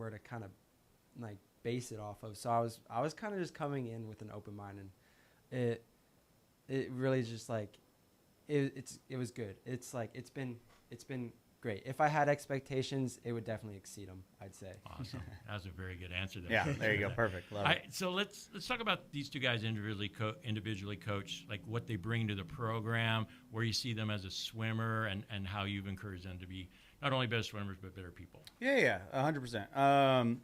number to kind of like base it off of. So I was kind of just coming in with an open mind, and it really just like it was good. It's like it's been great. If I had expectations, it would definitely exceed them, I'd say. Awesome. That was a very good answer there. Yeah, there you go. Perfect. Love it. So let's talk about these two guys individually coach, like what they bring to the program, where you see them as a swimmer, and how you've encouraged them to be not only better swimmers but better people. Yeah, 100%.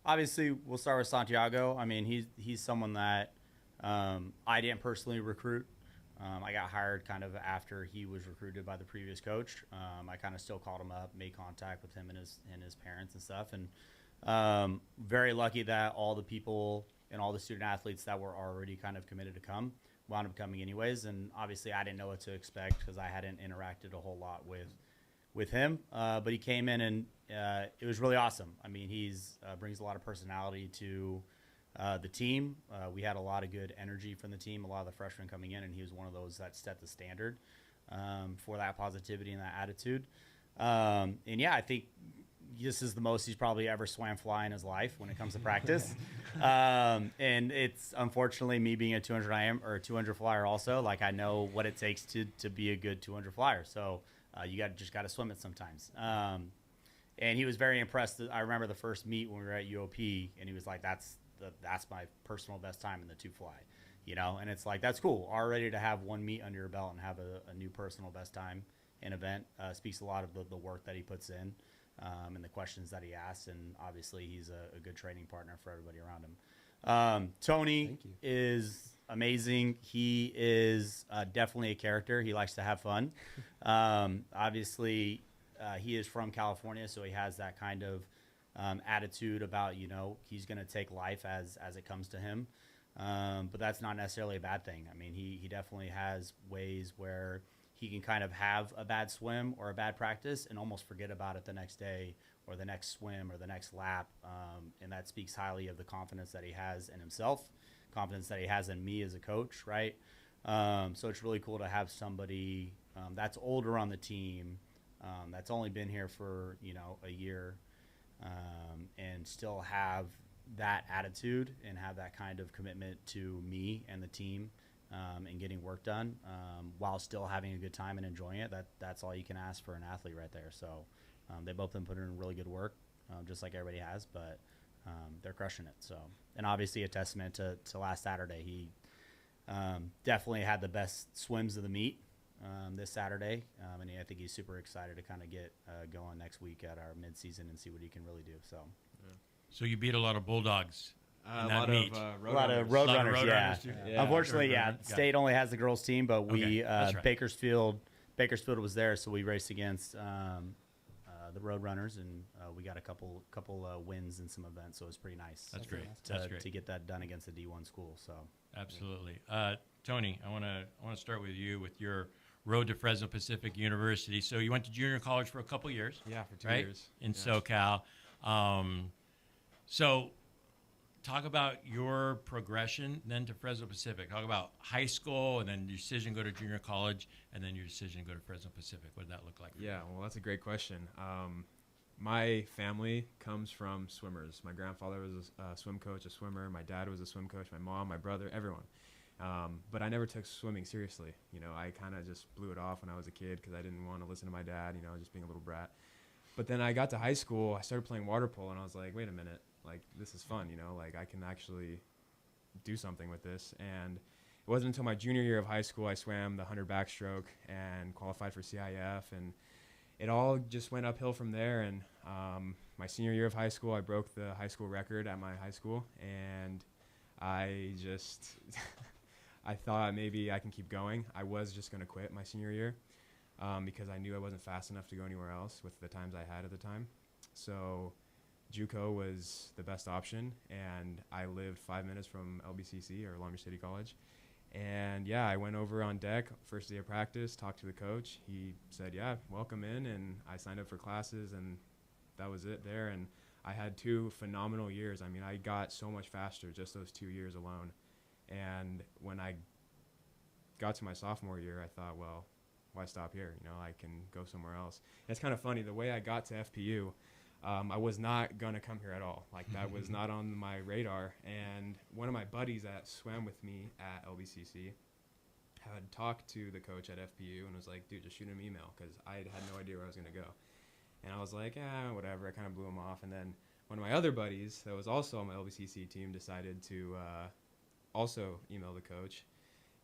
Obviously, we'll start with Santiago. I mean, he's someone that I didn't personally recruit. I got hired kind of after he was recruited by the previous coach. I kind of still called him up, made contact with him and his parents and stuff. And very lucky that all the people and all the student athletes that were already kind of committed to come wound up coming anyways. And obviously I didn't know what to expect because I hadn't interacted a whole lot with him. But he came in and it was really awesome. I mean, he's brings a lot of personality to the team. We had a lot of good energy from the team, a lot of the freshmen coming in, and he was one of those that set the standard for that positivity and that attitude. And yeah, I think this is the most he's probably ever swam fly in his life when it comes to practice. And it's unfortunately me being a 200 IM or a 200 flyer also, like I know what it takes to be a good 200 flyer. So you just got to swim it sometimes. And he was very impressed. I remember the first meet when we were at UOP, and he was like, that's my personal best time in the 2 fly, you know? And it's like, that's cool. Already to have one meet under your belt and have a new personal best time in event speaks a lot of the work that he puts in and the questions that he asks. And obviously he's a good training partner for everybody around him. Tony is amazing. He is definitely a character. He likes to have fun. Obviously he is from California, so he has that kind of attitude about, you know, he's going to take life as it comes to him. But that's not necessarily a bad thing. I mean, he definitely has ways where he can kind of have a bad swim or a bad practice and almost forget about it the next day or the next swim or the next lap. And that speaks highly of the confidence that he has in himself, confidence that he has in me as a coach, right? So it's really cool to have somebody that's older on the team, that's only been here for, you know, a year, and still have that attitude and have that kind of commitment to me and the team and getting work done while still having a good time and enjoying it. That's all you can ask for an athlete right there. So they both been putting in really good work, just like everybody has, but they're crushing it. So, and obviously a testament to last Saturday. He definitely had the best swims of the meet this Saturday, and I think he's super excited to kind of get going next week at our midseason and see what he can really do. So, So you beat a lot of Bulldogs. A lot of road runners, yeah. Unfortunately, State only has the girls team, but we right. Bakersfield was there, so we raced against the road runners, and we got a couple wins in some events, so it was pretty nice. That's great. To get that done against a D1 school. So absolutely, Tony, I want to start with you with your road to Fresno Pacific University. So you went to junior college for a couple years. Yeah, for 2 right? years in SoCal. So talk about your progression then to Fresno Pacific. Talk about high school and then your decision to go to junior college and then your decision to go to Fresno Pacific. What did that look like for you? Yeah, well, that's a great question. My family comes from swimmers. My grandfather was a swim coach, a swimmer. My dad was a swim coach. My mom, my brother, everyone. But I never took swimming seriously. You know, I kind of just blew it off when I was a kid because I didn't want to listen to my dad, you know, just being a little brat. But then I got to high school, I started playing water polo, and I was like, wait a minute, like, this is fun, you know, like, I can actually do something with this. And it wasn't until my junior year of high school I swam the 100 backstroke and qualified for CIF, and it all just went uphill from there. And my senior year of high school, I broke the high school record at my high school, and I just I thought maybe I can keep going. I was just going to quit my senior year because I knew I wasn't fast enough to go anywhere else with the times I had at the time. So JUCO was the best option, and I lived 5 minutes from LBCC, or Long Beach City College. And yeah, I went over on deck first day of practice, talked to the coach. He said, yeah, welcome in, and I signed up for classes, and that was it there. And I had 2 phenomenal years. I mean, I got so much faster just those 2 years alone. And when I got to my sophomore year, I thought, well, why stop here? You know, I can go somewhere else. And it's kind of funny, the way I got to FPU, I was not going to come here at all. Like, that was not on my radar. And one of my buddies that swam with me at LBCC had talked to the coach at FPU and was like, dude, just shoot him an email, because I had no idea where I was going to go. And I was like, whatever. I kind of blew him off. And then one of my other buddies that was also on my LBCC team decided to also email the coach.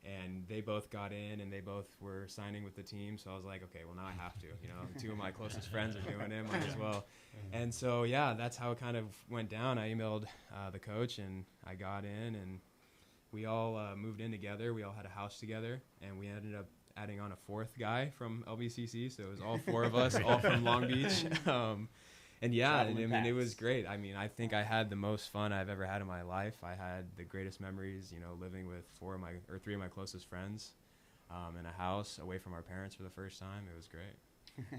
And they both got in, and they both were signing with the team. So I was like, okay, well, now I have to. You know, two of my closest friends are doing it, might as well. And so, yeah, that's how it kind of went down. I emailed the coach, and I got in, and we all moved in together. We all had a house together, and we ended up adding on a fourth guy from LBCC. So it was all four of us, all from Long Beach. And yeah, I mean, it was great. I mean, I think I had the most fun I've ever had in my life. I had the greatest memories, you know, living with three of my closest friends in a house away from our parents for the first time. It was great.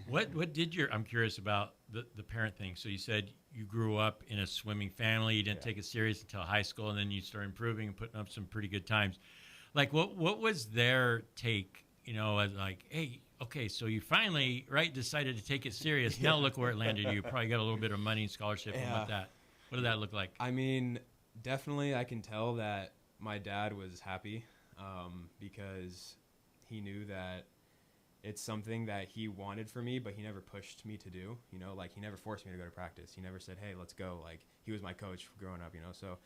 What did I'm curious about the parent thing. So you said you grew up in a swimming family. You didn't take it serious until high school, and then you started improving and putting up some pretty good times. Like, what was their take, you know, as like, hey, okay, so you finally, decided to take it serious. Now look where it landed you. You probably got a little bit of money and scholarship. Yeah. What did that look like? I mean, definitely I can tell that my dad was happy because he knew that it's something that he wanted for me, but he never pushed me to do. You know, like, he never forced me to go to practice. He never said, hey, let's go. Like, he was my coach growing up, you know. So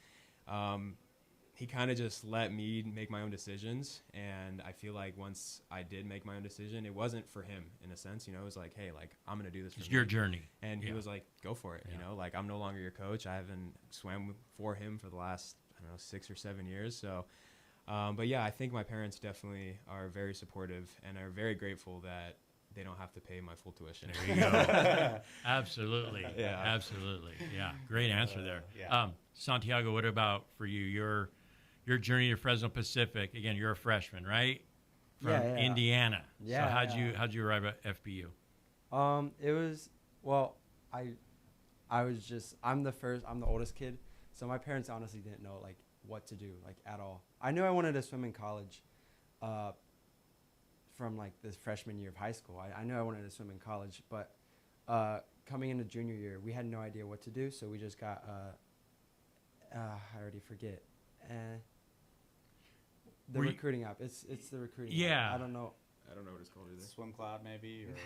he kind of just let me make my own decisions. And I feel like once I did make my own decision, it wasn't for him in a sense, you know. It was like, hey, like, I'm going to do this for It's me. your journey. And he was like, go for it, you know. Like, I'm no longer your coach. I haven't swam for him for the last, 6 or 7 years. So, but yeah, I think my parents definitely are very supportive and are very grateful that they don't have to pay my full tuition. There you go. Absolutely. Yeah. Absolutely. Yeah. Great answer there. Yeah. Santiago, what about for you? Your journey to Fresno Pacific. Again, you're a freshman, right? From Yeah. Indiana. Yeah, So how'd you arrive at FPU? It was, well, I'm the oldest kid, so my parents honestly didn't know, like, what to do, like, at all. I knew I wanted to swim in college from, like, this freshman year of high school. I knew I wanted to swim in college, but coming into junior year, we had no idea what to do, so we just got, I already forget. The recruiting app. It's the recruiting app. I don't know what it's called either. Swim Cloud maybe, or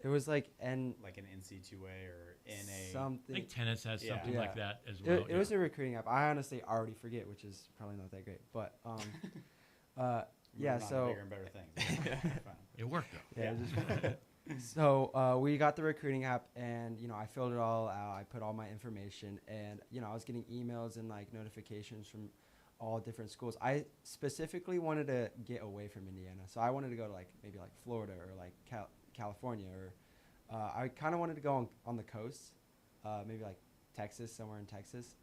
It was like like an NC2A or NA. I something. think tennis has something Yeah. like that as well. It was a recruiting app. I honestly already forget, which is probably not that great. But yeah. Moving on to So bigger and better things. It worked though. yeah. So we got the recruiting app, and I filled it all out. I put all my information, and I was getting emails and like notifications from all different schools. I specifically wanted to get away from Indiana, so I wanted to go to maybe Florida or like California, or I kind of wanted to go on the coast, maybe like Texas, somewhere in Texas.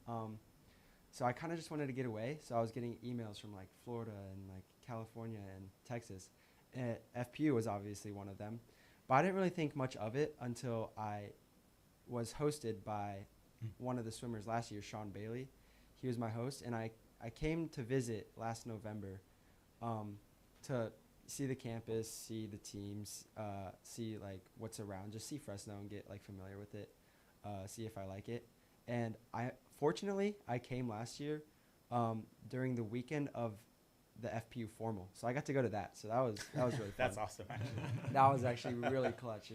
So I kind of just wanted to get away. So I was getting emails from like Florida and like California and Texas. And FPU was obviously one of them, but I didn't really think much of it until I was hosted by one of the swimmers last year, Sean Bailey. He was my host, and I came to visit last November to see the campus, see the teams, see like what's around, just see Fresno and get like familiar with it, see if I like it. And fortunately I came last year during the weekend of the FPU formal, so I got to go to that. So that was really fun. That's awesome, actually. That was actually really clutch.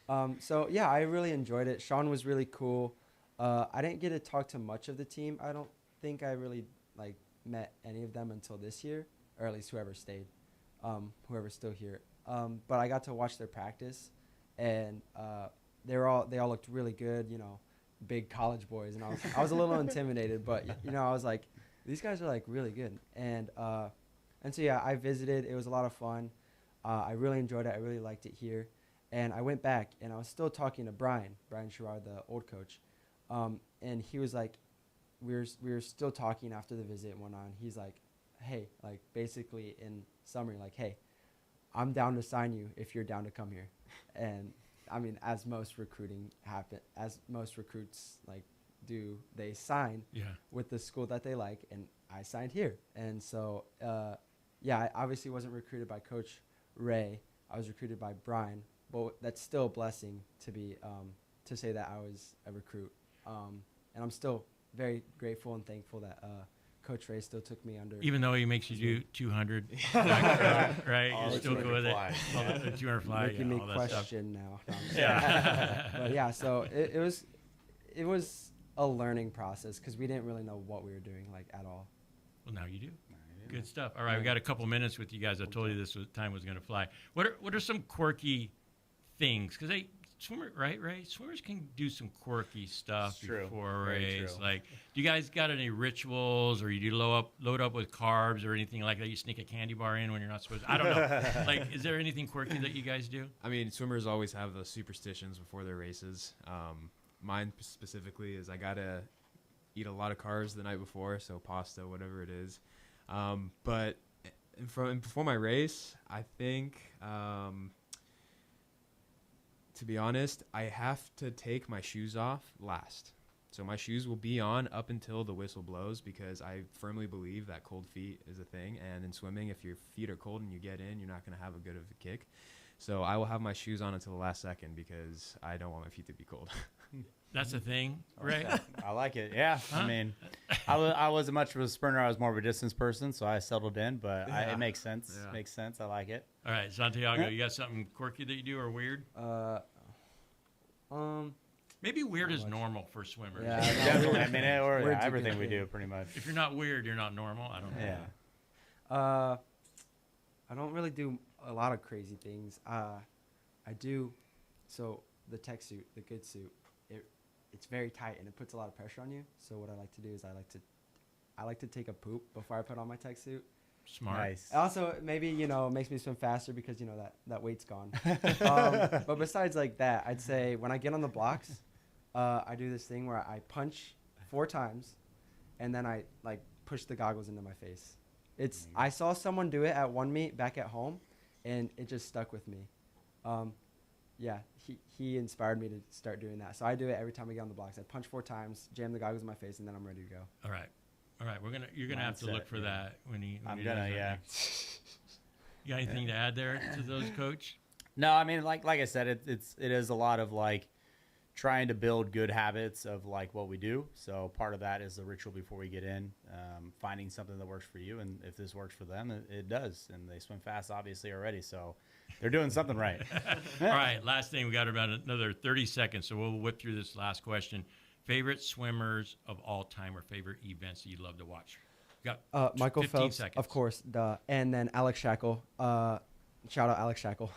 And so yeah, I really enjoyed it. Sean was really cool. I didn't get to talk to much of the team. I don't think I really met any of them until this year, or at least whoever stayed, whoever's still here. But I got to watch their practice, and they all looked really good, big college boys, and I was a little intimidated, but I was like, these guys are like really good. And so yeah, I visited. It was a lot of fun. I really enjoyed it. I really liked it here. And I went back, and I was still talking to Brian Sherrod, the old coach, and he was like, we were still talking after the visit and went on. He's like, hey, like basically in summary, like, hey, I'm down to sign you if you're down to come here. And I mean, as most recruits like do, they sign with the school that they like, and I signed here. And so yeah, I obviously wasn't recruited by Coach Ray. I was recruited by Brian, but that's still a blessing to be to say that I was a recruit. And I'm still very grateful and thankful that Coach Ray still took me under. Even though he makes you do 200, right? All You the still go with it. fly. All the 200 fly, Making me all that stuff. question now. No, I'm just Yeah. but yeah, so it was a learning process because we didn't really know what we were doing like at all. Well, now you do. Good stuff. All right, we got a couple minutes with you guys. I told you this time was going to fly. What are some quirky things? Because swimmers can do some quirky stuff before a race. Like, do you guys got any rituals, or you do load up with carbs or anything like that? You sneak a candy bar in when you're not supposed to? I don't know. Like, is there anything quirky that you guys do? I mean, swimmers always have those superstitions before their races. Mine specifically is I gotta eat a lot of carbs the night before, so pasta, whatever it is. But before my race, I think, to be honest, I have to take my shoes off last. So my shoes will be on up until the whistle blows, because I firmly believe that cold feet is a thing. And in swimming, if your feet are cold and you get in, you're not going to have a good of a kick. So I will have my shoes on until the last second because I don't want my feet to be cold. That's a thing, right? I like it. Yeah. Huh? I mean, I wasn't much of a sprinter. I was more of a distance person, so I settled in. But it makes sense. Yeah. Makes sense. I like it. All right, Santiago, you got something quirky that you do or weird? Maybe weird is normal for swimmers. Yeah, Definitely. I mean, Weird's a everything good we thing. do pretty much. If you're not weird, you're not normal. I don't know. Yeah. I don't really do a lot of crazy things. I do, so the tech suit, the good suit, it's very tight and it puts a lot of pressure on you. So what I like to do is I like to take a poop before I put on my tech suit. Smart. Nice. Also, maybe, it makes me swim faster because, that weight's gone. But besides like that, I'd say when I get on the blocks, I do this thing where I punch 4 times and then I push the goggles into my face. I saw someone do it at one meet back at home and it just stuck with me. Yeah, he inspired me to start doing that. So I do it every time I get on the blocks. I punch 4 times, jam the goggles in my face, and then I'm ready to go. All right. You're gonna have to look for that when he. I'm he gonna, does that yeah. next. You got anything to add there to those, Coach? No, I mean, like I said, it is a lot of trying to build good habits of what we do. So part of that is the ritual before we get in, finding something that works for you, and if this works for them, it does. And they swim fast, obviously, already, so they're doing something right. All right, last thing, we got about another 30 seconds, so we'll whip through this last question. Favorite swimmers of all time, or favorite events that you'd love to watch? You got Michael 15 Phelps, seconds. of course, duh. And then Alex Shackle. Shout out Alex Shackle.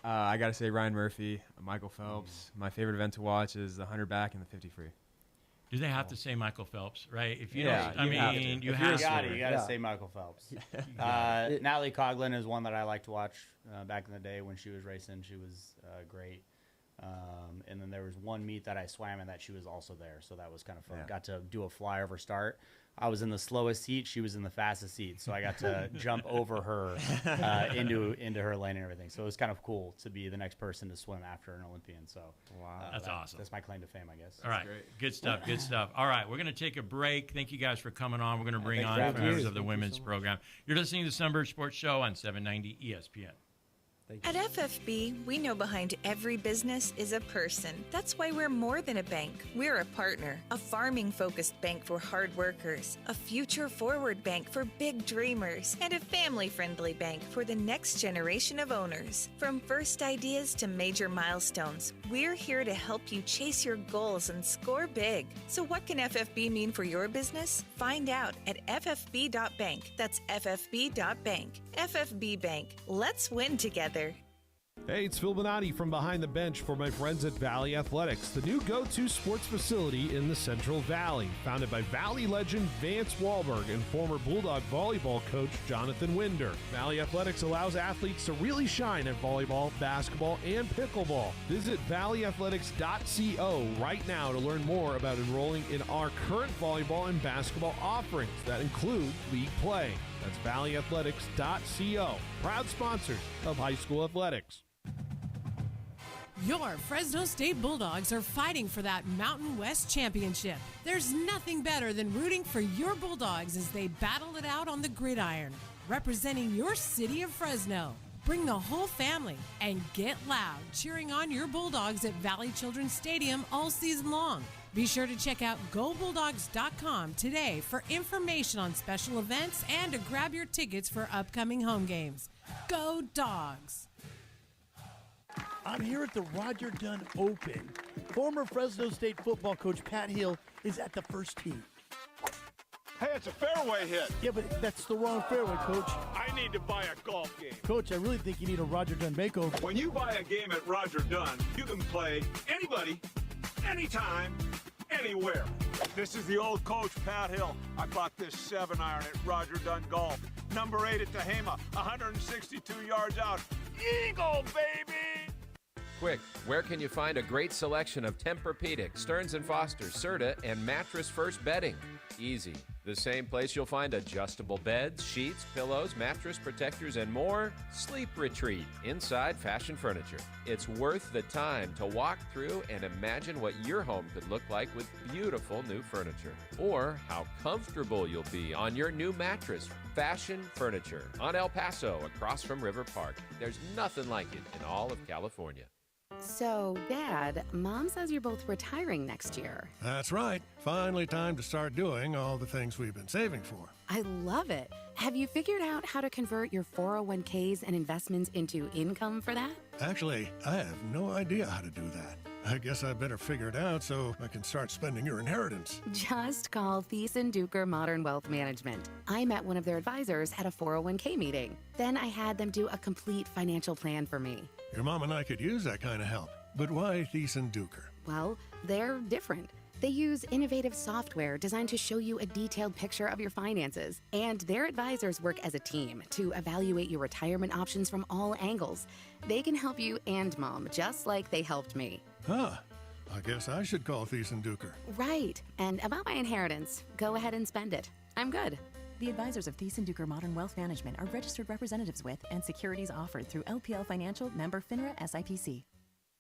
I got to say Ryan Murphy, Michael Phelps. My favorite event to watch is the 100 back and the 50 free. Do they have to say Michael Phelps, right? If you Yeah, don't, you have to. you If have you to. got to Yeah. say Michael Phelps. got Natalie Coughlin is one that I like to watch back in the day when she was racing. She was great. And then there was one meet that I swam in that she was also there, so that was kind of fun. Yeah. Got to do a flyover start. I was in the slowest seat. She was in the fastest seat, so I got to jump over her into her lane and everything. So it was kind of cool to be the next person to swim after an Olympian. So Wow. That's awesome. That's my claim to fame, I guess. All right, great. good stuff, good stuff. All right, we're going to take a break. Thank you guys for coming on. We're going to bring thanks on for having members us. of the Thank you women's so much. program. You're listening to Sunbirds Sports Show on 790 ESPN. Thank you. At FFB, we know behind every business is a person. That's why we're more than a bank. We're a partner, a farming-focused bank for hard workers, a future-forward bank for big dreamers, and a family-friendly bank for the next generation of owners. From first ideas to major milestones, we're here to help you chase your goals and score big. So what can FFB mean for your business? Find out at ffb.bank. That's ffb.bank. FFB Bank. Let's win together. Hey, it's Phil Bonatti from Behind the Bench for my friends at Valley Athletics, the new go-to sports facility in the Central Valley. Founded by Valley legend Vance Wahlberg and former Bulldog volleyball coach Jonathan Winder. Valley Athletics allows athletes to really shine at volleyball, basketball, and pickleball. Visit valleyathletics.co right now to learn more about enrolling in our current volleyball and basketball offerings that include league play. That's valleyathletics.co. Proud sponsors of high school athletics. Your Fresno State Bulldogs are fighting for that Mountain West Championship. There's nothing better than rooting for your Bulldogs as they battle it out on the gridiron, representing your city of Fresno. Bring the whole family and get loud cheering on your Bulldogs at Valley Children's Stadium all season long. Be sure to check out GoBulldogs.com today for information on special events and to grab your tickets for upcoming home games. Go Dogs! I'm here at the Roger Dunn Open. Former Fresno State football coach Pat Hill is at the first tee. Hey, it's a fairway hit. Yeah, but that's the wrong fairway, Coach. I need to buy a golf game. Coach, I really think you need a Roger Dunn makeover. When you buy a game at Roger Dunn, you can play anybody, anytime, anywhere. This is the old coach, Pat Hill. I bought this 7-iron at Roger Dunn Golf. Number 8 at Tehama, 162 yards out. Eagle, baby! Quick, where can you find a great selection of Tempur-Pedic, Stearns & Foster, Serta, and Mattress First bedding? Easy. The same place you'll find adjustable beds, sheets, pillows, mattress protectors, and more. Sleep Retreat, inside fashion furniture. It's worth the time to walk through and imagine what your home could look like with beautiful new furniture. Or how comfortable you'll be on your new mattress. Fashion Furniture on El Paso, across from River Park. There's nothing like it in all of California. So, Dad, Mom says you're both retiring next year. That's right. Finally time to start doing all the things we've been saving for. I love it. Have you figured out how to convert your 401ks and investments into income for that? Actually, I have no idea how to do that. I guess I better figure it out so I can start spending your inheritance. Just call Thiessen Duker Modern Wealth Management. I met one of their advisors at a 401k meeting. Then I had them do a complete financial plan for me. Your mom and I could use that kind of help. But why Thiessen Duker? Well, they're different. They use innovative software designed to show you a detailed picture of your finances. And their advisors work as a team to evaluate your retirement options from all angles. They can help you and Mom, just like they helped me. Huh. I guess I should call Thiessen Duker. Right. And about my inheritance, go ahead and spend it. I'm good. The advisors of Thiessen Duker Modern Wealth Management are registered representatives with and securities offered through LPL Financial, member FINRA SIPC.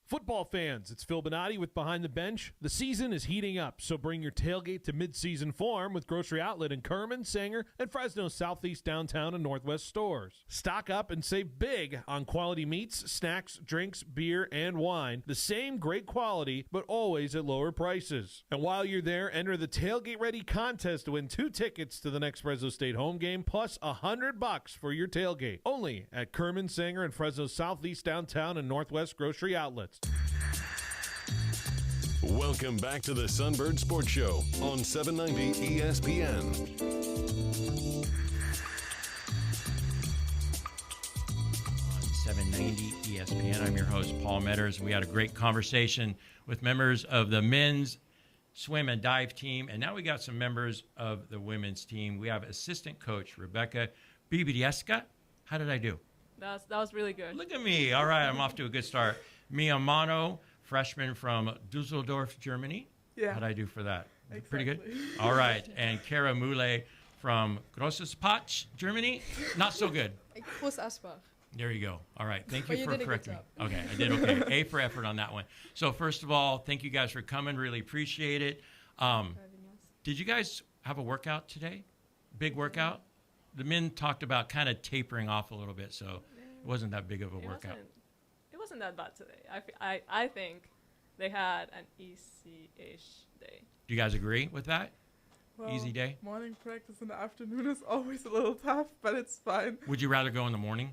Football fans, it's Phil Bonatti with Behind the Bench. The season is heating up, so bring your tailgate to mid-season form with Grocery Outlet in Kerman, Sanger, and Fresno's Southeast, Downtown, and Northwest stores. Stock up and save big on quality meats, snacks, drinks, beer, and wine. The same great quality, but always at lower prices. And while you're there, enter the Tailgate Ready contest to win 2 tickets to the next Fresno State home game, plus $100 for your tailgate. Only at Kerman, Sanger, and Fresno's Southeast, Downtown, and Northwest Grocery Outlets. Welcome back to the Sunbirds Sports Show on 790 ESPN. On 790 ESPN, I'm your host, Paul Meadors. We had a great conversation with members of the men's swim and dive team, and now we got some members of the women's team. We have assistant coach Rebecca Bibirieska. How did I do? That was really good. Look at me. All right, I'm off to a good start. Mia Mano, freshman from Dusseldorf, Germany. Yeah. How'd I do for that? Exactly. Pretty good? All right. And Kara Mule from Grosses Patch, Germany. Not so good. Groß Asbach. There you go. All right. Thank But you you for did a good correcting me. job. Okay, I did okay. A for effort on that one. So first of all, thank you guys for coming. Really appreciate it. Did you guys have a workout today? Big workout? The men talked about kind of tapering off a little bit, so it wasn't that big of a workout. It wasn't that bad today. I think they had an easy-ish day. Do you guys agree with that? Well, Easy day? Morning practice in the afternoon is always a little tough, but it's fine. Would you rather go in the morning?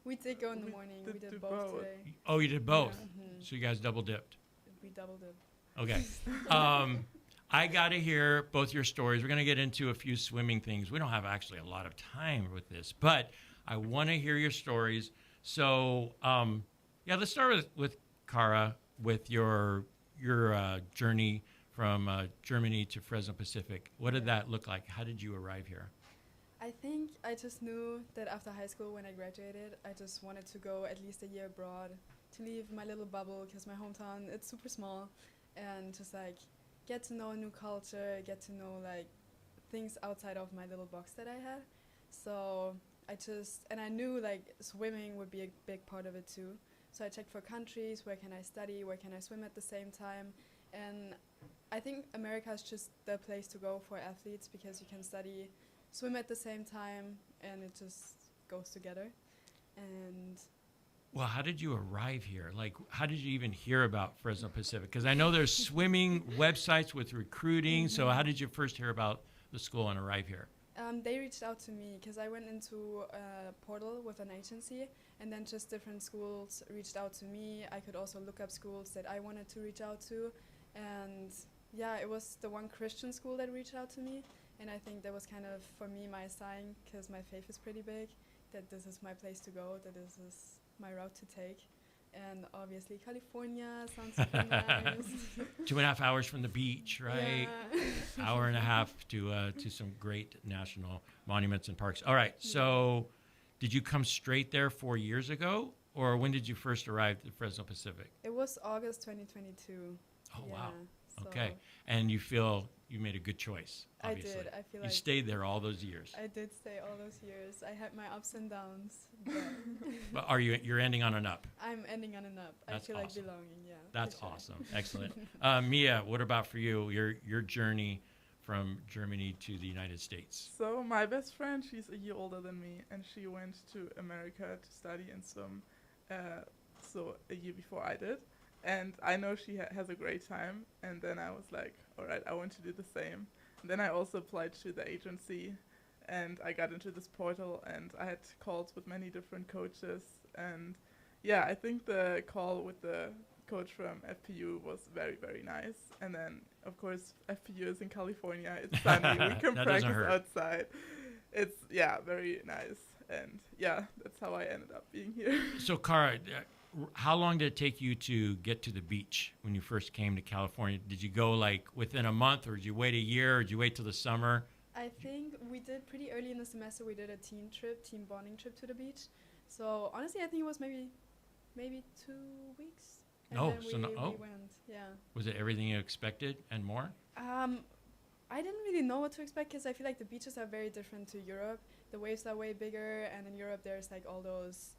We did go in the morning. We did both today. Oh, you did both? Yeah. So you guys double dipped? We double dipped. Okay. I got to hear both your stories. We're going to get into a few swimming things. We don't have actually a lot of time with this, but I want to hear your stories. So, let's start with Kara, with your journey from Germany to Fresno Pacific. What did that look like? How did you arrive here? I think I just knew that after high school, when I graduated, I just wanted to go at least a year abroad to leave my little bubble, because my hometown, it's super small, and just like get to know a new culture, get to know like things outside of my little box that I had. So I knew like swimming would be a big part of it too. So I checked for countries, where can I study, where can I swim at the same time. And I think America is just the place to go for athletes, because you can swim at the same time, and it just goes together. And Well, how did you arrive here? Like, how did you even hear about Fresno Pacific? Because I know there's swimming websites with recruiting. So how did you first hear about the school and arrive here? They reached out to me because I went into a portal with an agency, and then just different schools reached out to me. I could also look up schools that I wanted to reach out to, and yeah, it was the one Christian school that reached out to me, and I think that was kind of, for me, my sign, because my faith is pretty big, that this is my place to go, that this is my route to take. And obviously California sounds super nice. 2.5 hours from the beach, right? Yeah. Hour and a half to some great national monuments and parks. All right, so did you come straight there 4 years ago, or when did you first arrive at Fresno Pacific? It was August 2022. Oh, yeah, wow. so Okay, and you feel you made a good choice, obviously. I did. I feel you like stayed there all those years. I did stay all those years. I had my ups and downs. But you're ending on an up? I'm ending on an up. That's I feel awesome. like belonging, yeah. That's for sure. awesome. Excellent. Mia, what about for you, your journey from Germany to the United States? So my best friend, she's a year older than me, and she went to America to study and swim, so a year before I did. And I know she has a great time, and then I was like, all right, I want to do the same. And then I also applied to the agency, and I got into this portal, and I had calls with many different coaches. And yeah, I think the call with the coach from FPU was very, very nice. And then, of course, FPU is in California. It's sunny. We can practice outside. It's, yeah, very nice. And yeah, that's how I ended up being here. So, Cara, how long did it take you to get to the beach when you first came to California? Did you go like within a month, or did you wait a year, or did you wait till the summer? I think we did pretty early in the semester. We did a team bonding trip to the beach. So honestly, I think it was maybe 2 weeks. And Oh, then so we went, yeah. Was it everything you expected and more? I didn't really know what to expect, because I feel like the beaches are very different to Europe. The waves are way bigger, and in Europe there's like all those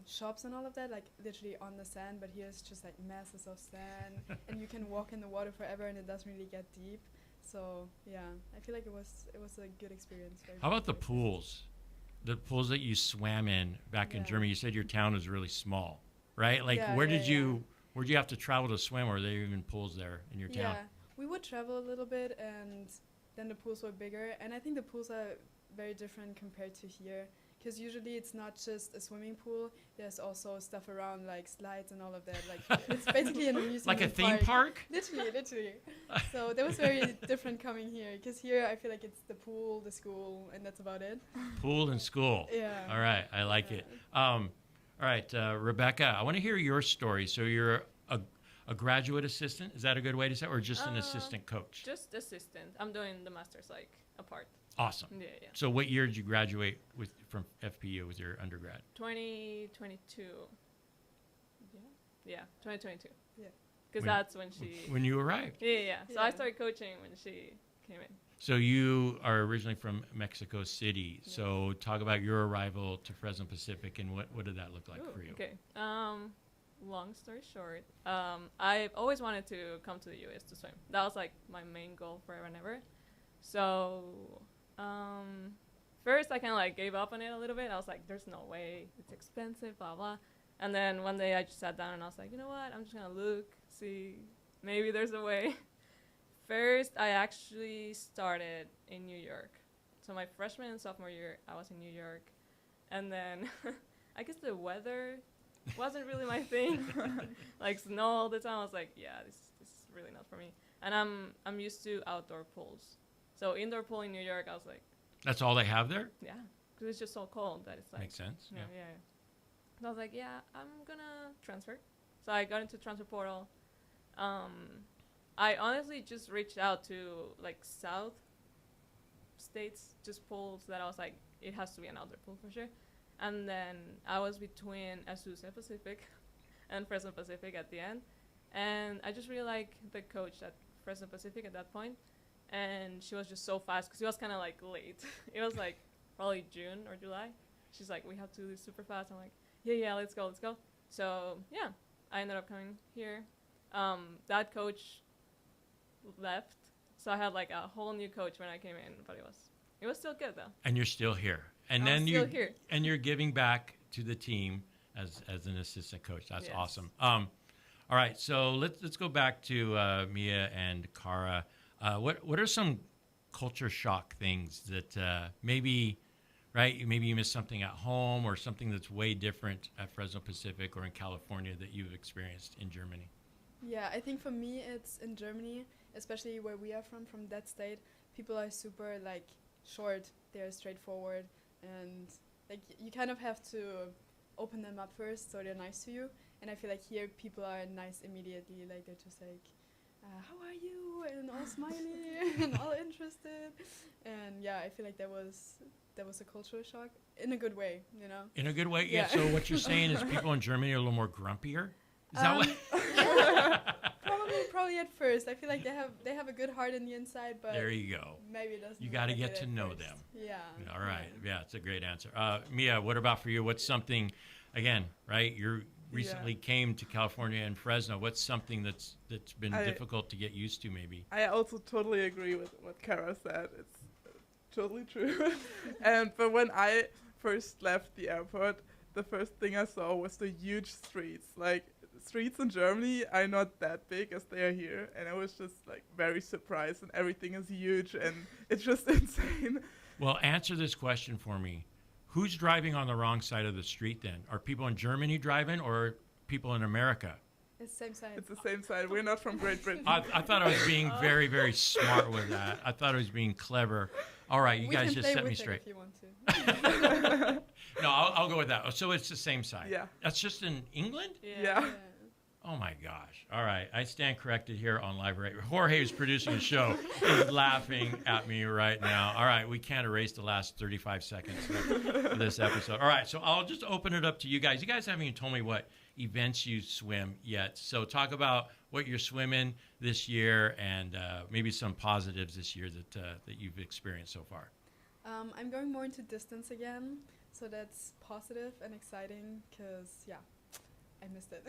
shops and all of that, like literally on the sand, but here it's just like masses of sand and you can walk in the water forever, and it doesn't really get deep. So yeah, I feel like it was a good experience. How about the pools? The pools that you swam in back in Germany? You said your town was really small, right? Like where'd you have to travel to swim, or were there even pools there in your town? Yeah, we would travel a little bit, and then the pools were bigger, and I think the pools are very different compared to here. Because usually it's not just a swimming pool. There's also stuff around, like slides and all of that. Like it's basically an amusement like a theme park? Literally. So that was very different coming here. Because here I feel like it's the pool, the school, and that's about it. Pool and school. Yeah. All right, I like it. All right, Rebecca, I want to hear your story. So you're a graduate assistant. Is that a good way to say it? Or just an assistant coach? Just assistant. I'm doing the master's like apart. Awesome. Yeah. So what year did you graduate from FPU with your undergrad? 2022. Yeah, 2022. Yeah. Because that's when she... When you arrived. Yeah. So I started coaching when she came in. So you are originally from Mexico City. Yeah. So talk about your arrival to Fresno Pacific, and what did that look like for you? Okay. Long story short, I've always wanted to come to the U.S. to swim. That was like my main goal forever and ever. So... first I kind of like gave up on it a little bit. I was like, there's no way, it's expensive, blah, blah. And then one day I just sat down and I was like, you know what, I'm just going to look, see, maybe there's a way. First, I actually started in New York. So my freshman and sophomore year, I was in New York. And then I guess the weather wasn't really my thing. Like snow all the time. I was like, yeah, this is really not for me. And I'm used to outdoor pools. So indoor pool in New York, I was like... That's all they have there? Yeah, because it's just so cold that it's like... Makes sense, yeah. So I was like, yeah, I'm going to transfer. So I got into transfer portal. I honestly just reached out to, like, South states, just pools that I was like, it has to be an outdoor pool for sure. And then I was between Azusa Pacific and Fresno Pacific at the end. And I just really like the coach at Fresno Pacific at that point. And she was just so fast because it was kind of like late. It was like probably June or July. She's like, we have to do this super fast. I'm like, yeah, let's go. So yeah, I ended up coming here. That coach left, so I had like a whole new coach when I came in, but it was still good though. And you're still here. And I'm then still here. And you're giving back to the team as an assistant coach. That's Yes. awesome. All right, so let's go back to Mia and Cara. What are some culture shock things that maybe you missed something at home or something that's way different at Fresno Pacific or in California that you've experienced in Germany? Yeah, I think for me it's in Germany, especially where we are from that state. People are super like short, they're straightforward, and like you kind of have to open them up first so they're nice to you. And I feel like here people are nice immediately, like they're just like, how are you? And all smiley and all interested. And yeah, I feel like that was a cultural shock in a good way, you know? In a good way? Yeah. So what you're saying is people in Germany are a little more grumpier? Is that what? Probably at first. I feel like they have a good heart in the inside, but there you go. Maybe it doesn't. You got to look like get it to at know first. them. Yeah. All right. Yeah, it's a great answer. Mia, what about for you? What's something, again, right? You recently came to California and Fresno. What's something that's been difficult to get used to, maybe? I also totally agree with what Cara said. It's totally true. But when I first left the airport, the first thing I saw was the huge streets. Like, streets in Germany are not that big as they are here, and I was just like very surprised, and everything is huge and it's just insane. Well, answer this question for me. Who's driving on the wrong side of the street then? Are people in Germany driving or people in America? It's the same side. It's the same side. We're not from Great Britain. I thought I was being very, very smart with that. I thought I was being clever. All right, you guys just set me straight. If you want to. No, I'll go with that. So it's the same side. Yeah. That's just in England? Yeah. Oh, my gosh. All right. I stand corrected here on Live Radio. Jorge, who's producing the show, is laughing at me right now. All right. We can't erase the last 35 seconds of this episode. All right. So I'll just open it up to you guys. You guys haven't even told me what events you swim yet. So talk about what you're swimming this year and maybe some positives this year that you've experienced so far. I'm going more into distance again. So that's positive and exciting because, yeah. I missed it.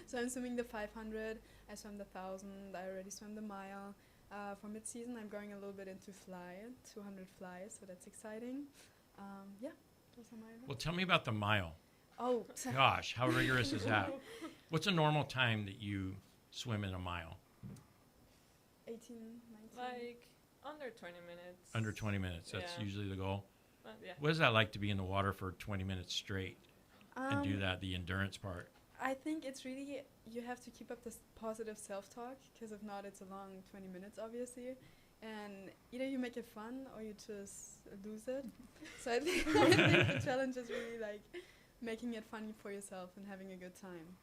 So I'm swimming the 500, I swam the 1,000, I already swam the mile. For mid-season, I'm going a little bit into fly, 200 flies, so that's exciting. Yeah, those are my events. Well, tell me about the mile. Oh. Gosh, how rigorous is that? What's a normal time that you swim in a mile? 18, 19. Like under 20 minutes. Under 20 minutes, that's usually the goal? Yeah. What is that like to be in the water for 20 minutes straight? And do that, the endurance part? I think it's really, you have to keep up this positive self-talk, because if not, it's a long 20 minutes, obviously. And either you make it fun, or you just lose it. So I think the challenge is really, like, making it funny for yourself and having a good time.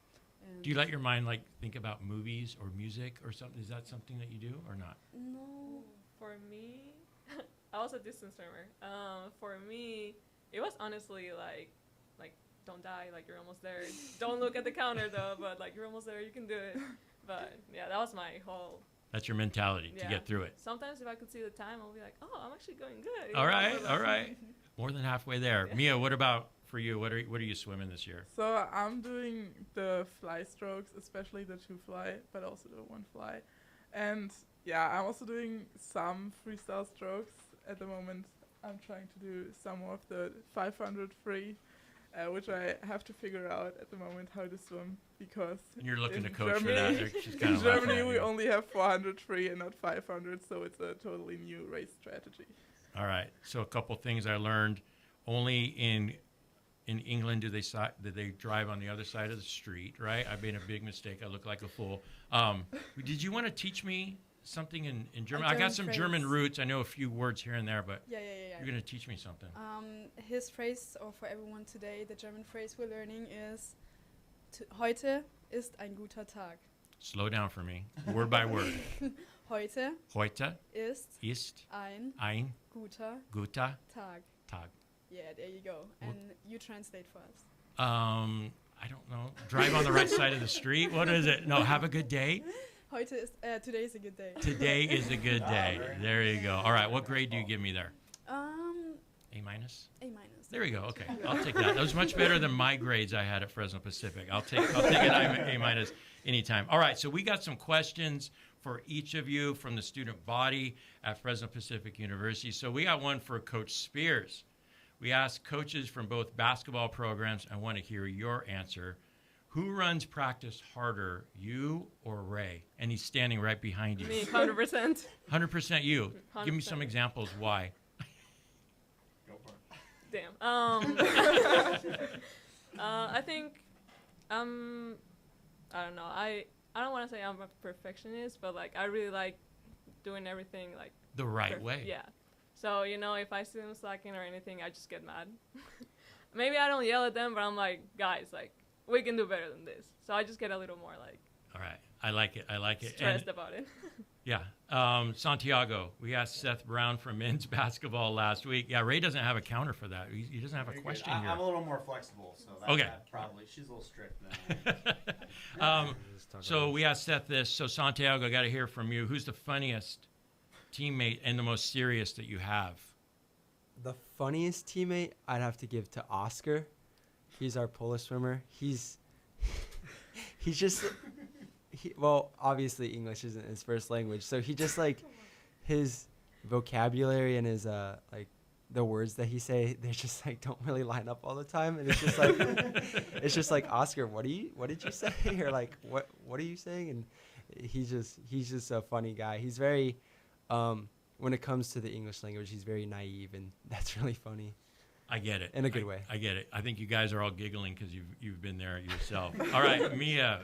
And do you let your mind, like, think about movies or music or something? Is that something that you do or not? No. For me, I was a distance swimmer. For me, it was honestly, like, don't die, like you're almost there. Don't look at the counter though, but like you're almost there, you can do it. But yeah, that was my whole. That's your mentality to get through it. Sometimes if I could see the time, I'll be like, oh, I'm actually going good. All right. More than halfway there. Yeah. Mia, what about for you? What are you swimming this year? So I'm doing the fly strokes, especially the 2 fly, but also the 1 fly. And yeah, I'm also doing some freestyle strokes at the moment. I'm trying to do some of the 500 free. Which I have to figure out at the moment how to swim because and you're looking to Germany, coach for that. She's in Germany, we only have 400 free and not 500, so it's a totally new race strategy. All right. So a couple things I learned: only in England do they drive on the other side of the street. Right? I made a big mistake. I look like a fool. Did you want to teach me something in German? I got some German roots. I know a few words here and there, but yeah. You're going to teach me something. His phrase, or for everyone today, the German phrase we're learning is heute ist ein guter Tag. Slow down for me, word by word. Heute ist ein guter Tag. Yeah, there you go. And you translate for us. I don't know. Drive on the right side of the street. What is it? No, have a good day. Today is a good day. Today is a good day. There you go. All right, what grade do you give me there? A minus. A minus. There we go. Okay, I'll take that. That was much better than my grades I had at Fresno Pacific. I'll take an A minus anytime. All right, so we got some questions for each of you from the student body at Fresno Pacific University. So we got one for Coach Spears. We asked coaches from both basketball programs. I want to hear your answer. Who runs practice harder, you or Ray? And he's standing right behind you. Me, 100%. 100% you. 100%. Give me some examples why. Damn. I think I don't know. I don't want to say I'm a perfectionist, but like I really like doing everything like the right way. Yeah. So, you know, if I see them slacking or anything, I just get mad. Maybe I don't yell at them, but I'm like, guys, like we can do better than this. So I just get a little more like all right. I like it. Stressed about it. Yeah. Santiago, we asked Seth Brown from men's basketball last week. Yeah, Ray doesn't have a counter for that. He doesn't have a question here. I'm a little more flexible, so that probably. She's a little strict then. So we asked Seth this. So Santiago, I got to hear from you. Who's the funniest teammate and the most serious that you have? The funniest teammate I'd have to give to Oscar. He's our polar swimmer. He's just... well, obviously English isn't his first language, so he just like his vocabulary and his like the words that he say, they just like don't really line up all the time, and it's just like Oscar, what did you say, or like what are you saying? And he's just a funny guy. He's very when it comes to the English language, he's very naive, and that's really funny. I get it. In a good way. I get it. I think you guys are all giggling because you've been there yourself. All right, Mia,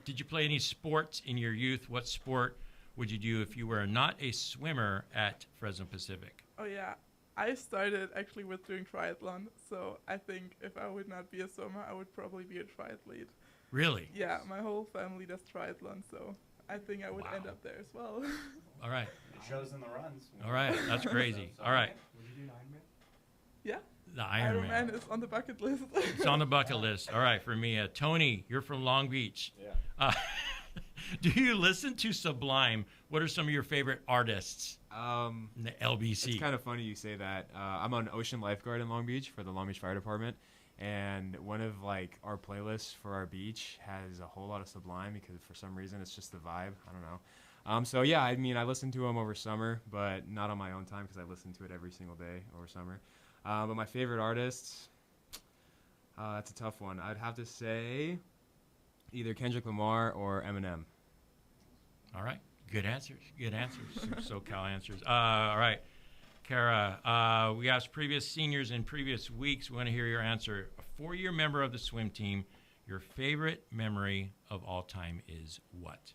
did you play any sports in your youth? What sport would you do if you were not a swimmer at Fresno Pacific? Oh, yeah. I started actually with doing triathlon, so I think if I would not be a swimmer, I would probably be a triathlete. Really? Yeah, my whole family does triathlon, so I think I would end up there as well. All right. It shows in the runs. All right, that's crazy. All right. Would you do Ironman? Yeah. The Ironman is on the bucket list. It's on the bucket list. All right, for me. Tony, you're from Long Beach. Yeah. Do you listen to Sublime? What are some of your favorite artists in the LBC? It's kind of funny you say that. I'm on ocean lifeguard in Long Beach for the Long Beach Fire Department, and one of like our playlists for our beach has a whole lot of Sublime because for some reason it's just the vibe. I don't know. So yeah, I mean I listen to them over summer, but not on my own time because I listen to it every single day over summer. But my favorite artists, that's a tough one. I'd have to say either Kendrick Lamar or Eminem. All right. Good answers. Good answers. Some SoCal answers. All right. Kara, we asked previous seniors in previous weeks. We want to hear your answer. A 4-year member of the swim team, your favorite memory of all time is what?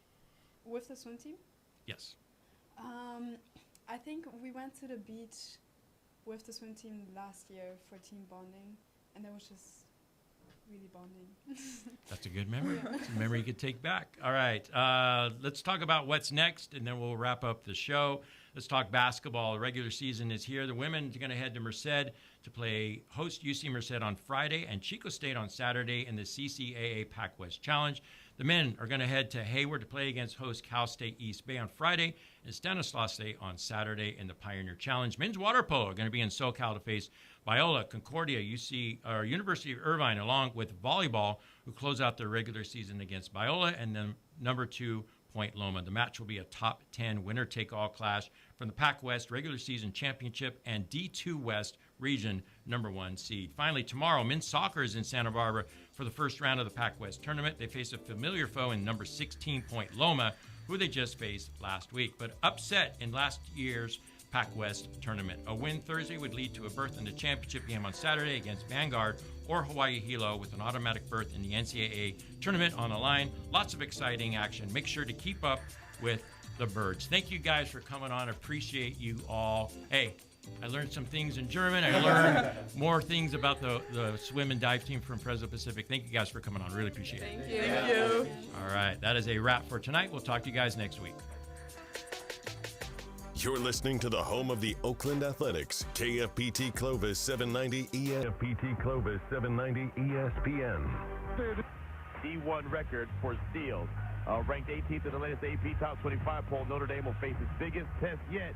With the swim team? Yes. I think we went to the beach with the swim team last year for team bonding, and that was just really bonding. That's a good memory. It's a memory you could take back. All right, let's talk about what's next, and then we'll wrap up the show. Let's talk basketball. The regular season is here. The women are going to head to Merced to host UC Merced on Friday and Chico State on Saturday in the CCAA Pac West Challenge. The men are going to head to Hayward to play against host Cal State East Bay on Friday and Stanislaus State on Saturday in the Pioneer Challenge. Men's water polo are going to be in SoCal to face Biola, Concordia, University of Irvine, along with volleyball, who close out their regular season against Biola, and then number 2, Point Loma. The match will be a top 10 winner-take-all clash from the Pac West regular season championship and D2 West region number 1 seed. Finally, tomorrow, men's soccer is in Santa Barbara for the first round of the Pac West tournament. They face a familiar foe in number 16, Point Loma, who they just faced last week, but upset in last year's Pac West tournament. A win Thursday would lead to a berth in the championship game on Saturday against Vanguard or Hawaii Hilo, with an automatic berth in the NCAA tournament on the line. Lots of exciting action. Make sure to keep up with the Birds. Thank you guys for coming on. Appreciate you all. Hey, I learned some things in German. I learned more things about the swim and dive team from Fresno Pacific. Thank you guys for coming on. Really appreciate it. Thank you. All right. That is a wrap for tonight. We'll talk to you guys next week. You're listening to the home of the Oakland Athletics, KFPT Clovis 790 KFPT Clovis 790 ESPN. D1 record for steals. Ranked 18th in the latest AP Top 25 poll, Notre Dame will face its biggest test yet